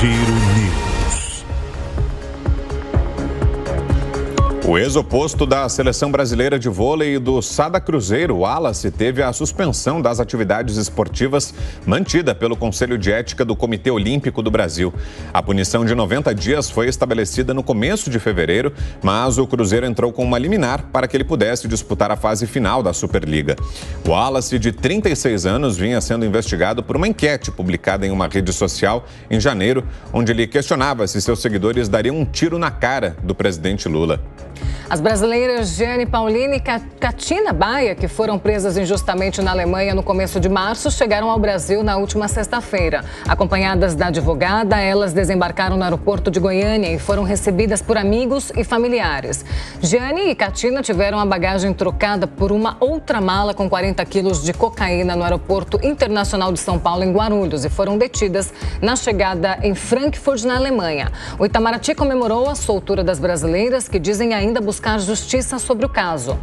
Giro News. O ex-oposto da Seleção Brasileira de Vôlei do Sada Cruzeiro, Wallace, teve a suspensão das atividades esportivas mantida pelo Conselho de Ética do Comitê Olímpico do Brasil. A punição de 90 dias foi estabelecida no começo de fevereiro, mas o Cruzeiro entrou com uma liminar para que ele pudesse disputar a fase final da Superliga. O Wallace, de 36 anos, vinha sendo investigado por uma enquete publicada em uma rede social em janeiro, onde ele questionava se seus seguidores dariam um tiro na cara do presidente Lula. As brasileiras Gianni Paulini e Catina Baia, que foram presas injustamente na Alemanha no começo de março, chegaram ao Brasil na última sexta-feira. Acompanhadas da advogada, elas desembarcaram no aeroporto de Goiânia e foram recebidas por amigos e familiares. Gianni e Catina tiveram a bagagem trocada por uma outra mala com 40 quilos de cocaína no Aeroporto Internacional de São Paulo, em Guarulhos, e foram detidas na chegada em Frankfurt, na Alemanha. O Itamaraty comemorou a soltura das brasileiras, que dizem ainda buscar justiça sobre o caso.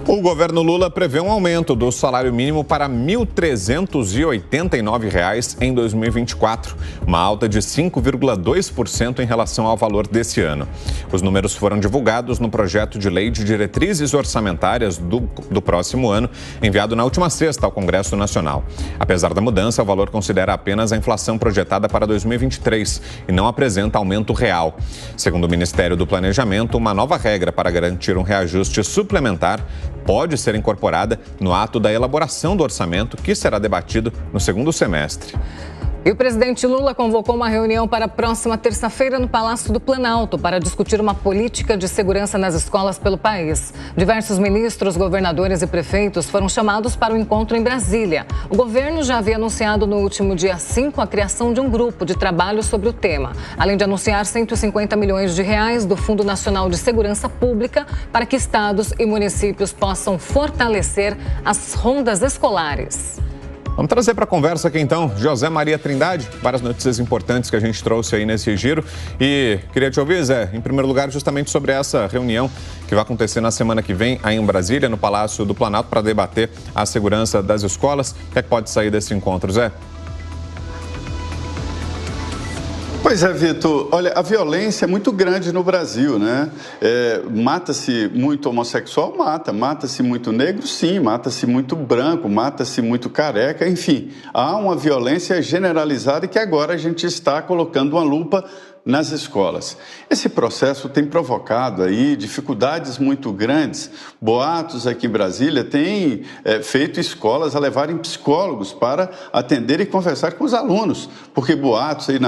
O governo Lula prevê um aumento do salário mínimo para R$ 1.389 em 2024, uma alta de 5,2% em relação ao valor desse ano. Os números foram divulgados no projeto de lei de diretrizes orçamentárias do próximo ano, enviado na última sexta ao Congresso Nacional. Apesar da mudança, o valor considera apenas a inflação projetada para 2023 e não apresenta aumento real. Segundo o Ministério do Planejamento, uma nova regra para garantir um reajuste suplementar pode ser incorporada no ato da elaboração do orçamento, que será debatido no segundo semestre. E o presidente Lula convocou uma reunião para a próxima terça-feira no Palácio do Planalto para discutir uma política de segurança nas escolas pelo país. Diversos ministros, governadores e prefeitos foram chamados para o encontro em Brasília. O governo já havia anunciado no último dia 5 a criação de um grupo de trabalho sobre o tema, além de anunciar 150 milhões de reais do Fundo Nacional de Segurança Pública para que estados e municípios possam fortalecer as rondas escolares. Vamos trazer para a conversa aqui então José Maria Trindade, várias notícias importantes que a gente trouxe aí nesse giro. E queria te ouvir, Zé, em primeiro lugar, justamente sobre essa reunião que vai acontecer na semana que vem aí em Brasília, no Palácio do Planalto, para debater a segurança das escolas. O que é que pode sair desse encontro, Zé? Pois é, Vitor. Olha, a violência é muito grande no Brasil, né? Mata-se muito homossexual? Mata-se muito negro? Sim. Mata-se muito branco? Mata-se muito careca? Enfim, há uma violência generalizada que agora a gente está colocando uma lupa nas escolas. Esse processo tem provocado aí dificuldades muito grandes. Boatos aqui em Brasília têm feito escolas a levarem psicólogos para atender e conversar com os alunos, porque boatos aí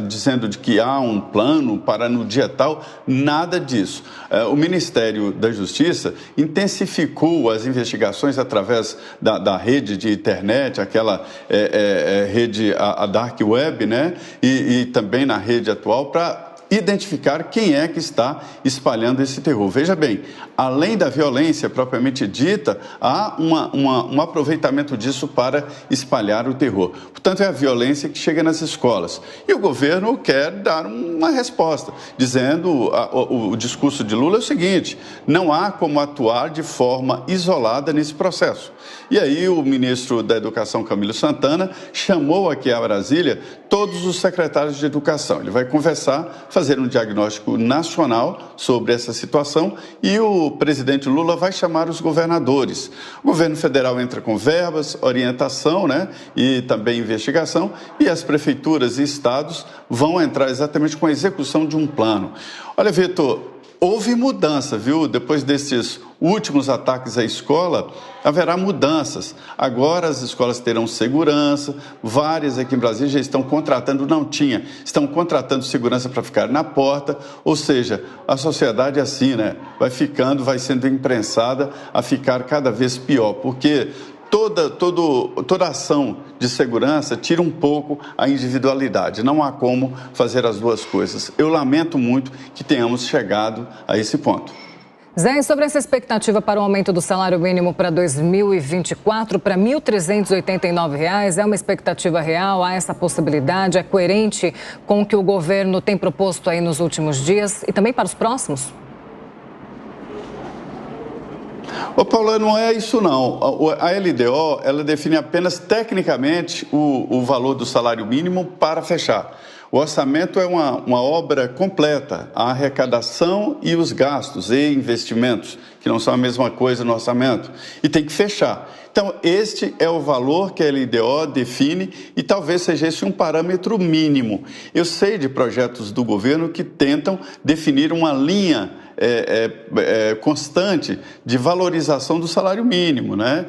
dizendo de que há um plano para no dia tal, nada disso. O Ministério da Justiça intensificou as investigações através da rede de internet, aquela rede, a Dark Web, né? E também na rede atual, para identificar quem é que está espalhando esse terror. Veja bem, além da violência propriamente dita, há um aproveitamento disso para espalhar o terror. Portanto, é a violência que chega nas escolas. E o governo quer dar uma resposta, dizendo, o discurso de Lula é o seguinte: não há como atuar de forma isolada nesse processo. E aí o ministro da Educação, Camilo Santana, chamou aqui a Brasília todos os secretários de educação. Ele vai conversar, fazer um diagnóstico nacional sobre essa situação e o presidente Lula vai chamar os governadores. O governo federal entra com verbas, orientação, né, e também investigação, e as prefeituras e estados vão entrar exatamente com a execução de um plano. Olha, Vitor, houve mudança, viu? Depois desses últimos ataques à escola, haverá mudanças. Agora as escolas terão segurança, várias aqui em Brasília já estão contratando, estão contratando segurança para ficar na porta, ou seja, a sociedade assim, né? Vai sendo imprensada a ficar cada vez pior, porque toda ação de segurança tira um pouco a individualidade. Não há como fazer as duas coisas. Eu lamento muito que tenhamos chegado a esse ponto. Zé, sobre essa expectativa para o aumento do salário mínimo para 2024 para R$ 1.389, é uma expectativa real? Há essa possibilidade? É coerente com o que o governo tem proposto aí nos últimos dias e também para os próximos? Ô, Paula, não é isso não. A LDO, ela define apenas tecnicamente o valor do salário mínimo para fechar. O orçamento é uma obra completa, a arrecadação e os gastos e investimentos, que não são a mesma coisa no orçamento, e tem que fechar. Então, este é o valor que a LDO define e talvez seja esse um parâmetro mínimo. Eu sei de projetos do governo que tentam definir uma linha constante de valorização do salário mínimo, né?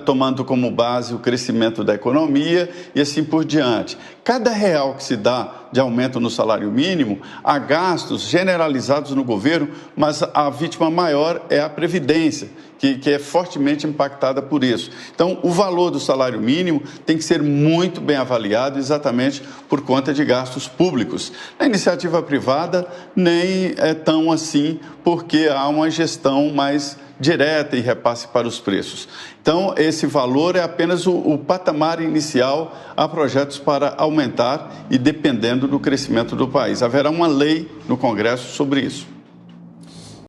Tomando como base o crescimento da economia e assim por diante. Cada real que se dá de aumento no salário mínimo, há gastos generalizados no governo, mas a vítima maior é a Previdência, que é fortemente impactada por isso. Então, o valor do salário mínimo tem que ser muito bem avaliado exatamente por conta de gastos públicos. Na iniciativa privada, nem é tão assim, porque há uma gestão mais direta e repasse para os preços. Então, esse valor é apenas o patamar inicial. Há projetos para aumentar e dependendo do crescimento do país. Haverá uma lei no Congresso sobre isso.